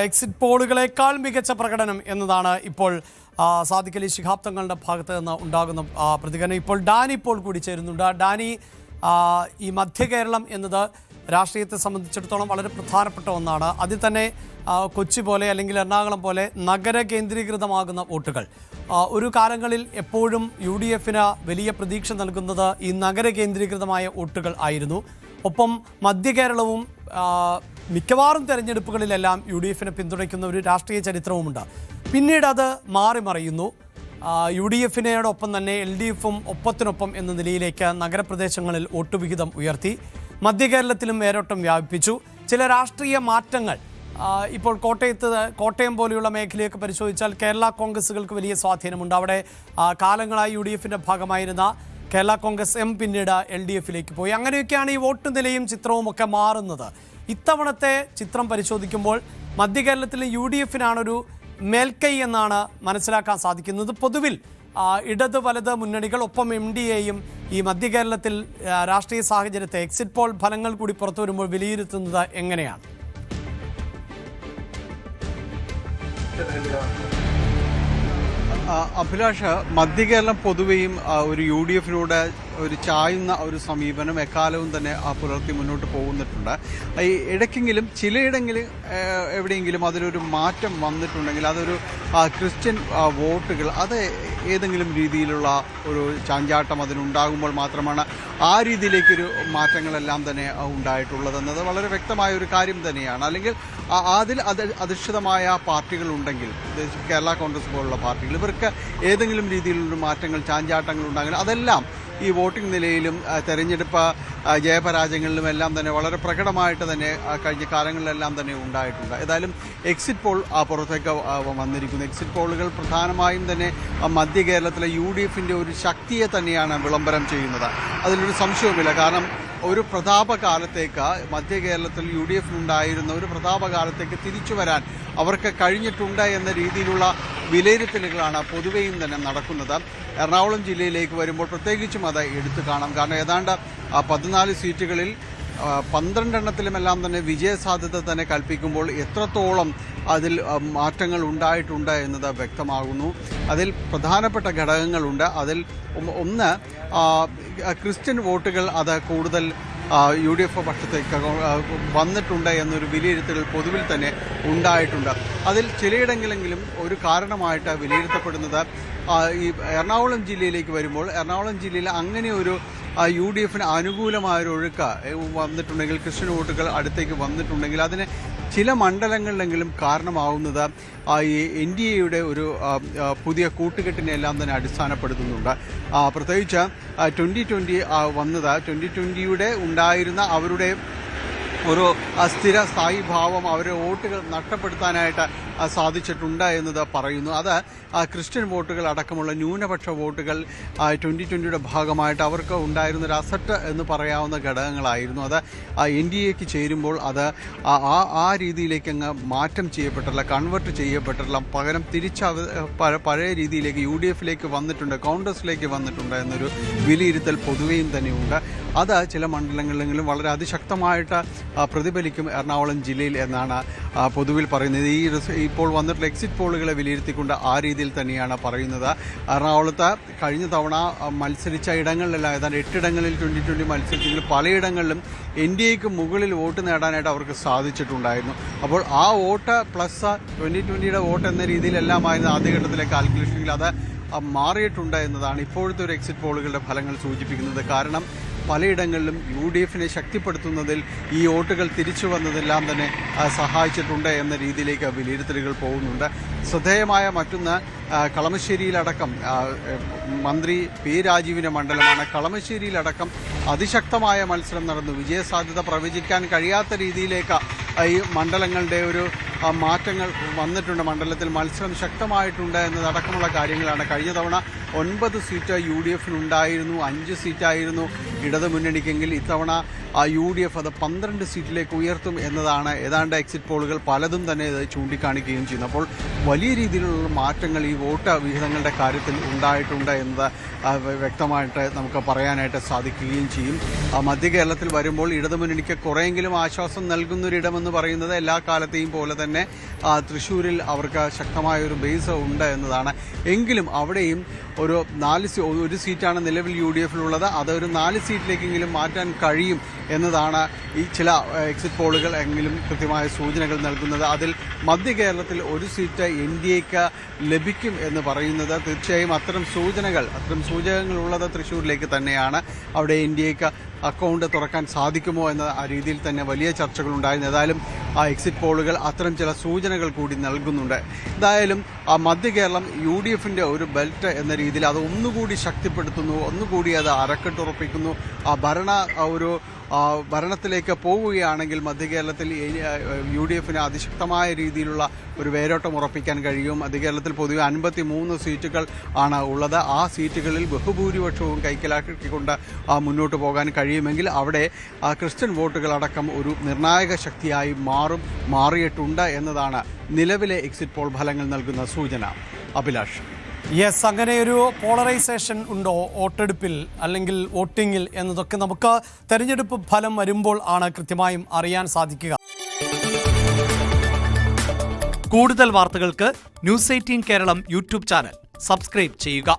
Exit പോളുകളേക്കാൾ മികച്ച പ്രകടനം എന്നതാണ് ഇപ്പോൾ സാദിഖ് അലി ശിഹാബ് തങ്ങളുടെ ഭാഗത്ത് നിന്ന് ഉണ്ടാകുന്ന പ്രതികരണം. ഇപ്പോൾ ഡാനി ഇപ്പോൾ കൂടി ചേരുന്നുണ്ട്. ഡാനി, ഈ മധ്യ കേരളം എന്നത് രാഷ്ട്രീയത്തെ സംബന്ധിച്ചിടത്തോളം വളരെ പ്രധാനപ്പെട്ട ഒന്നാണ്. അതിൽ തന്നെ കൊച്ചി പോലെ അല്ലെങ്കിൽ എറണാകുളം പോലെ നഗര കേന്ദ്രീകൃതമാകുന്ന വോട്ടുകൾ ഒരു കാലങ്ങളിൽ എപ്പോഴും UDFന് വലിയ പ്രതീക്ഷ നൽകുന്നത് ഈ നഗര കേന്ദ്രീകൃതമായ വോട്ടുകൾ ആയിരുന്നു. ഒപ്പം മധ്യ കേരളവും മിക്കവാറും തെരഞ്ഞെടുപ്പുകളിലെല്ലാം UDFനെ പിന്തുണയ്ക്കുന്ന ഒരു രാഷ്ട്രീയ ചരിത്രവുമുണ്ട്. പിന്നീട് അത് മാറി മറിയുന്നു. UDFനോടൊപ്പം തന്നെ LDFും ഒപ്പത്തിനൊപ്പം എന്ന നിലയിലേക്ക് നഗരപ്രദേശങ്ങളിൽ വോട്ടുവിഹിതം ഉയർത്തി. മധ്യ കേരളത്തിലും വേരോട്ടം വ്യാപിപ്പിച്ചു. ചില രാഷ്ട്രീയ മാറ്റങ്ങൾ ഇപ്പോൾ കോട്ടയം പോലെയുള്ള മേഖലയൊക്കെ പരിശോധിച്ചാൽ കേരള കോൺഗ്രസുകൾക്ക് വലിയ സ്വാധീനമുണ്ട്. അവിടെ കാലങ്ങളായി UDFന്റെ ഭാഗമായിരുന്ന കേരള കോൺഗ്രസ് എം പിന്നീട് LDFിലേക്ക് പോയി. അങ്ങനെയൊക്കെയാണ് ഈ വോട്ട് നിലയും ചിത്രവും ഒക്കെ മാറുന്നത്. ഇത്തവണത്തെ ചിത്രം പരിശോധിക്കുമ്പോൾ മധ്യ കേരളത്തിലെ UDFനാണൊരു മേൽക്കൈ എന്നാണ് മനസ്സിലാക്കാൻ സാധിക്കുന്നത്. പൊതുവിൽ ഇടത് വലത് മുന്നണികൾ ഒപ്പം MDAയും ഈ മധ്യ കേരളത്തിൽ രാഷ്ട്രീയ സാഹചര്യത്തെ എക്സിറ്റ് പോൾ ഫലങ്ങൾ കൂടി പുറത്തു വരുമ്പോൾ വിലയിരുത്തുന്നത് എങ്ങനെയാണ്? അഭിലാഷ്, മധ്യ കേരളം പൊതുവെയും ഒരു UDFനോട് ഒരു ചായുന്ന ഒരു സമീപനം എക്കാലവും തന്നെ പുലർത്തി മുന്നോട്ട് പോകുന്നിട്ടുണ്ട്. ഈ ഇടയ്ക്കെങ്കിലും ചിലയിടങ്ങളിൽ എവിടെയെങ്കിലും അതിലൊരു മാറ്റം വന്നിട്ടുണ്ടെങ്കിൽ അതൊരു ക്രിസ്ത്യൻ വോട്ടുകൾ അത് ഏതെങ്കിലും രീതിയിലുള്ള ഒരു ചാഞ്ചാട്ടം അതിനുണ്ടാകുമ്പോൾ മാത്രമാണ് ആ രീതിയിലേക്കൊരു മാറ്റങ്ങളെല്ലാം തന്നെ ഉണ്ടായിട്ടുള്ളതെന്നത് വളരെ വ്യക്തമായ ഒരു കാര്യം തന്നെയാണ്. അല്ലെങ്കിൽ അതിൽ അധിഷ്ഠിതമായ പാർട്ടികളുണ്ടെങ്കിൽ, കേരള കോൺഗ്രസ് പോലുള്ള പാർട്ടികൾ, ഇവർക്ക് ഏതെങ്കിലും രീതിയിലുള്ള മാറ്റങ്ങൾ ചാഞ്ചാട്ടങ്ങൾ ഉണ്ടാകില്ല. അതെല്ലാം ഈ വോട്ടിംഗ് നിലയിലും തെരഞ്ഞെടുപ്പ് ജയപരാജയങ്ങളിലും എല്ലാം തന്നെ വളരെ പ്രകടമായിട്ട് തന്നെ കഴിഞ്ഞ കാലങ്ങളിലെല്ലാം തന്നെ ഉണ്ടായിട്ടുണ്ട്. ഏതായാലും എക്സിറ്റ് പോൾ പുറത്തേക്ക് വന്നിരിക്കുന്നു. എക്സിറ്റ് പോളുകൾ പ്രധാനമായും തന്നെ മധ്യ കേരളത്തിലെ UDFന്റെ ഒരു ശക്തിയെ തന്നെയാണ് വിളംബരം ചെയ്യുന്നത്. അതിലൊരു സംശയവുമില്ല. കാരണം ഒരു പ്രതാപകാലത്തേക്ക് മധ്യ കേരളത്തിൽ UDFനുണ്ടായിരുന്ന ഒരു പ്രതാപകാലത്തേക്ക് തിരിച്ചു വരാൻ അവർക്ക് കഴിഞ്ഞിട്ടുണ്ട് എന്ന രീതിയിലുള്ള വിലയിരുത്തലുകളാണ് പൊതുവെയും തന്നെ നടക്കുന്നത്. എറണാകുളം ജില്ലയിലേക്ക് വരുമ്പോൾ പ്രത്യേകിച്ചും അത് എടുത്തു കാണാം. കാരണം ഏതാണ്ട് 14 സീറ്റുകളിൽ 12 എണ്ണത്തിലുമെല്ലാം തന്നെ വിജയസാധ്യത തന്നെ കൽപ്പിക്കുമ്പോൾ എത്രത്തോളം അതിൽ മാറ്റങ്ങൾ ഉണ്ടായിട്ടുണ്ട് എന്നത് വ്യക്തമാകുന്നു. അതിൽ പ്രധാനപ്പെട്ട ഘടകങ്ങളുണ്ട്. അതിൽ ഒന്ന്, ക്രിസ്ത്യൻ വോട്ടുകൾ അത് കൂടുതൽ UDF പക്ഷത്തേക്ക് വന്നിട്ടുണ്ട് എന്നൊരു വിലയിരുത്തൽ പൊതുവിൽ തന്നെ ഉണ്ടായിട്ടുണ്ട്. അതിൽ ചിലയിടങ്ങളിലെങ്കിലും ഒരു കാരണമായിട്ട് വിലയിരുത്തപ്പെടുന്നത് ഈ എറണാകുളം ജില്ലയിലേക്ക് വരുമ്പോൾ എറണാകുളം ജില്ലയിൽ അങ്ങനെ ഒരു UDFന് അനുകൂലമായൊരു ഒഴുക്ക് വന്നിട്ടുണ്ടെങ്കിൽ, ക്രിസ്ത്യൻ വോട്ടുകൾ അടുത്തേക്ക് വന്നിട്ടുണ്ടെങ്കിൽ അതിന് ചില മണ്ഡലങ്ങളിലെങ്കിലും കാരണമാവുന്നത് ഈ NDAയുടെ ഒരു പുതിയ കൂട്ടുകെട്ടിനെല്ലാം തന്നെ അടിസ്ഥാനപ്പെടുത്തുന്നുണ്ട്. പ്രത്യേകിച്ച് 2020 വന്നത് 2020യുടെ ഉണ്ടായിരുന്ന അവരുടെ ഒരു സ്ഥിര സ്ഥായി ഭാവം അവരെ വോട്ടുകൾ നഷ്ടപ്പെടുത്താനായിട്ട് സാധിച്ചിട്ടുണ്ട് എന്നത് പറയുന്നു. അത് ക്രിസ്ത്യൻ വോട്ടുകൾ അടക്കമുള്ള ന്യൂനപക്ഷ വോട്ടുകൾ 2020യുടെ ഭാഗമായിട്ട് അവർക്ക് ഉണ്ടായിരുന്നൊരു അസറ്റ് എന്ന് പറയാവുന്ന ഘടകങ്ങളായിരുന്നു. അത് NDAക്ക് ചേരുമ്പോൾ അത് ആ രീതിയിലേക്ക് അങ്ങ് മാറ്റം ചെയ്യപ്പെട്ടില്ല, കൺവെർട്ട് ചെയ്യപ്പെട്ടില്ല. പകരം പഴയ രീതിയിലേക്ക് UDFലേക്ക് വന്നിട്ടുണ്ട്, കോൺഗ്രസിലേക്ക് വന്നിട്ടുണ്ട് എന്നൊരു വിലയിരുത്തൽ പൊതുവെയും തന്നെയുണ്ട്. അത് ചില മണ്ഡലങ്ങളിലെങ്കിലും വളരെ അതിശക്തമായിട്ട് പ്രതിഫലിക്കും എറണാകുളം ജില്ലയിൽ എന്നാണ് പൊതുവിൽ പറയുന്നത്. ഇപ്പോൾ വന്നിട്ടുള്ള എക്സിറ്റ് പോളുകളെ വിലയിരുത്തിക്കൊണ്ട് ആ രീതിയിൽ തന്നെയാണ് പറയുന്നത്. എറണാകുളത്ത് കഴിഞ്ഞ തവണ മത്സരിച്ച ഇടങ്ങളിലെല്ലാം ഏതാണ്ട് 8 ഇടങ്ങളിൽ 2020 മത്സരിച്ചെങ്കിൽ പലയിടങ്ങളിലും NDAക്ക് മുകളിൽ വോട്ട് നേടാനായിട്ട് അവർക്ക് സാധിച്ചിട്ടുണ്ടായിരുന്നു. അപ്പോൾ ആ വോട്ട് പ്ലസ് 2020യുടെ വോട്ട് എന്ന രീതിയിലെല്ലാമായിരുന്നു ആദ്യഘട്ടത്തിലെ കാൽക്കുലേഷനിൽ അത് മാറിയിട്ടുണ്ട് എന്നതാണ് ഇപ്പോഴത്തെ ഒരു എക്സിറ്റ് പോളുകളുടെ ഫലങ്ങൾ സൂചിപ്പിക്കുന്നത്. കാരണം പലയിടങ്ങളിലും UDFനെ ശക്തിപ്പെടുത്തുന്നതിൽ ഈ വോട്ടുകൾ തിരിച്ചു വന്നതെല്ലാം തന്നെ സഹായിച്ചിട്ടുണ്ട് എന്ന രീതിയിലേക്ക് വിലയിരുത്തലുകൾ പോകുന്നുണ്ട്. ശ്രദ്ധേയമായ മറ്റൊന്ന്, കളമശ്ശേരിയിലടക്കം മന്ത്രി P രാജീവിൻ്റെ മണ്ഡലമാണ്. കളമശ്ശേരിയിലടക്കം അതിശക്തമായ മത്സരം നടന്നു. വിജയസാധ്യത പ്രവചിക്കാൻ കഴിയാത്ത രീതിയിലേക്ക് ഈ മണ്ഡലങ്ങളുടെ ഒരു മാറ്റങ്ങൾ വന്നിട്ടുണ്ട്. മണ്ഡലത്തിൽ മത്സരം ശക്തമായിട്ടുണ്ട് എന്നതടക്കമുള്ള കാര്യങ്ങളാണ്. കഴിഞ്ഞ തവണ 9 സീറ്റ് UDFനുണ്ടായിരുന്നു, 5 സീറ്റായിരുന്നു ഇടതു മുന്നണിക്കെങ്കിൽ ഇത്തവണ UDF അത് 12 സീറ്റിലേക്ക് ഉയർത്തും എന്നതാണ് ഏതാണ്ട് എക്സിറ്റ് പോളുകൾ പലതും തന്നെ ഇത് ചൂണ്ടിക്കാണിക്കുകയും ചെയ്യുന്നു. അപ്പോൾ വലിയ രീതിയിലുള്ള മാറ്റങ്ങൾ ഈ വോട്ട് വിഹിതങ്ങളുടെ കാര്യത്തിൽ ഉണ്ടായിട്ടുണ്ട് എന്നത് വ്യക്തമായിട്ട് നമുക്ക് പറയാനായിട്ട് സാധിക്കുകയും ചെയ്യും. മധ്യ കേരളത്തിൽ വരുമ്പോൾ ഇടതുമുന്നണിക്ക് കുറെയെങ്കിലും ആശ്വാസം നൽകുന്നൊരിടമെന്ന് പറയുന്നത് എല്ലാ കാലത്തെയും പോലെ തന്നെ തൃശ്ശൂരിൽ അവർക്ക് ശക്തമായൊരു ബേസ് ഉണ്ട് എന്നതാണ്. എങ്കിലും അവിടെയും ഒരു 1 സീറ്റാണ് നിലവിൽ UDFിലുള്ളത്. അതൊരു 4 സീറ്റിലേക്കെങ്കിലും മാറ്റാൻ കഴിയും എന്നതാണ് ഈ ചില എക്സിറ്റ് പോളുകൾ എങ്കിലും കൃത്യമായ സൂചനകൾ നൽകുന്നത്. അതിൽ മധ്യ കേരളത്തിൽ 1 സീറ്റ് NDAക്ക് ലഭിക്കും എന്ന് പറയുന്നത് തീർച്ചയായും അത്തരം സൂചകങ്ങളുള്ളത് തൃശ്ശൂരിലേക്ക് തന്നെയാണ്. അവിടെ NDAക്ക് അക്കൗണ്ട് തുറക്കാൻ സാധിക്കുമോ എന്ന ആ രീതിയിൽ തന്നെ വലിയ ചർച്ചകളുണ്ടായിരുന്നു. ഏതായാലും ആ എക്സിറ്റ് പോളുകൾ അത്തരം ചില സൂചനകൾ കൂടി നൽകുന്നുണ്ട്. എന്തായാലും ആ മധ്യ കേരളം UDFിൻ്റെ ഒരു ബെൽറ്റ് എന്ന രീതിയിൽ അത് ഒന്നുകൂടി ശക്തിപ്പെടുത്തുന്നു, ഒന്നുകൂടി അത് അരക്കെട്ടുറപ്പിക്കുന്നു. ഭരണത്തിലേക്ക് പോവുകയാണെങ്കിൽ മധ്യ കേരളത്തിൽ UDFിന് അതിശക്തമായ രീതിയിലുള്ള ഒരു വേരോട്ടം ഉറപ്പിക്കാൻ കഴിയും. മധ്യ കേരളത്തിൽ പൊതുവെ 53 സീറ്റുകൾ ആണ് ഉള്ളത്. ആ സീറ്റുകളിൽ ബഹുഭൂരിപക്ഷവും കൈക്കലാക്കിക്കൊണ്ട് മുന്നോട്ട് പോകാൻ കഴിയുമെങ്കിൽ അവിടെ ക്രിസ്ത്യൻ വോട്ടുകളടക്കം ഒരു നിർണായക ശക്തിയായി മാറിയിട്ടുണ്ട് എന്നതാണ് നിലവിലെ എക്സിറ്റ് പോൾ ഫലങ്ങൾ നൽകുന്ന സൂചന. അഭിലാഷ്. യെസ്, അങ്ങനെ ഒരു പോളറൈസേഷൻ ഉണ്ടോ വോട്ടെടുപ്പിൽ അല്ലെങ്കിൽ വോട്ടിങ്ങിൽ എന്നതൊക്കെ നമുക്ക് തെരഞ്ഞെടുപ്പ് ഫലം വരുമ്പോൾ ആണ് കൃത്യമായും അറിയാൻ സാധിക്കുക. കൂടുതൽ വാർത്തകൾക്ക് News 18 Keralam YouTube channel subscribe ചെയ്യുക.